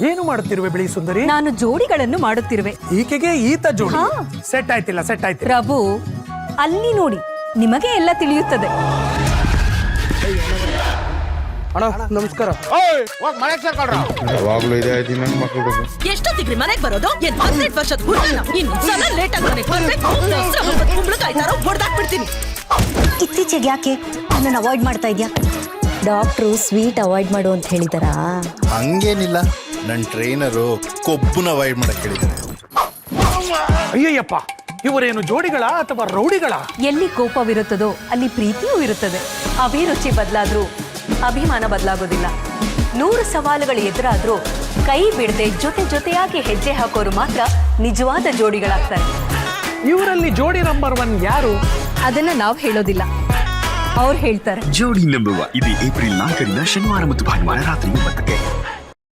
ಏನು ಮಾಡುತ್ತಿರುವೆ ಬಿಳಿ ಸುಂದರಿ? ನಾನು ಜೋಡಿಗಳನ್ನು ಮಾಡುತ್ತಿರುವೆ. ಈಕೆಗೆ ಈತ ಜೋಡಿ ಸೆಟ್ ಆಯ್ತಿಲ್ಲ, ಸೆಟ್ ಆಯ್ತಿಲ್ಲ. ಪ್ರಭು, ಅಲ್ಲಿ ನೋಡಿ, ನಿಮಗೆ ಎಲ್ಲ ತಿಳಿಯುತ್ತದೆ. ಅಣ್ಣ ನಮಸ್ಕಾರ. ಯಾವಾಗ್ಲೂ ಇದೇ ಆಯ್ತು ನನ್ನ ಮಕ್ಕಳು. ಎಷ್ಟೊತ್ತಿಗ್ರಿ ಮನೆಗ್ ಬರೋದು? ಏನ್ 18 ವರ್ಷದ ಹುಡುಗನ? ಇನ್ನೊಂದ್ಸಲ ಲೇಟ್ ಆಗಿ ಮನೆಗ್ ಬಂದ್ರೆ ಕುಂಬಳಕಾಯ್ತಾರೋ ಹೊಡೆದಾಕ್ಬಿಡ್ತೀನಿ. ಇತ್ತೀಚೆಗೆ ಯಾಕೆ ನನ್ನನ್ನು ಅವಾಯ್ಡ್ ಮಾಡ್ತಾ ಇದ್ಯಾ? ಡಾಕ್ಟ್ರು ಸ್ವೀಟ್ ಅವಾಯ್ಡ್ ಮಾಡು ಅಂತ ಹೇಳಿದಾರಾ? ಹಂಗೇನಿಲ್ಲ, ನನ್ನ ಟ್ರೈನರು ಕೊಬ್ಬುನ ಅವಾಯ್ಡ್ ಮಾಡಕ್ ಹೇಳಿದ್ದಾರೆ. ಅಯ್ಯಯ್ಯಪ್ಪ, ಇವರೇನು ಜೋಡಿಗಳ ಅಥವಾ ರೌಡಿಗಳ? ಎಲ್ಲಿ ಕೋಪವಿರುತ್ತದೋ ಅಲ್ಲಿ ಪ್ರೀತಿಯೂ ಇರುತ್ತದೆ. ಅಭಿರುಚಿ ಬದಲಾದ್ರೂ ಅಭಿಮಾನ ಬದಲಾಗೋದಿಲ್ಲ. 100 ಸವಾಲುಗಳು ಎದುರಾದ್ರೂ ಕೈ ಬಿಡದೆ ಜೊತೆಯಾಗಿ ಹೆಜ್ಜೆ ಹಾಕೋರು ಮಾತ್ರ ನಿಜವಾದ ಜೋಡಿಗಳಾಗ್ತಾರೆ. ಇವರಲ್ಲಿ ಜೋಡಿ ನಂಬರ್ 1 ಯಾರು? ಅದನ್ನ ನಾವು ಹೇಳೋದಿಲ್ಲ, ಅವ್ರು ಹೇಳ್ತಾರೆ. ಜೋಡಿ ನಂಬುವ ಇದು ಏಪ್ರಿಲ್ 4ರಿಂದ ಶನಿವಾರ ಮತ್ತು ಭಾನುವಾರ ರಾತ್ರಿ 9ಕ್ಕೆ.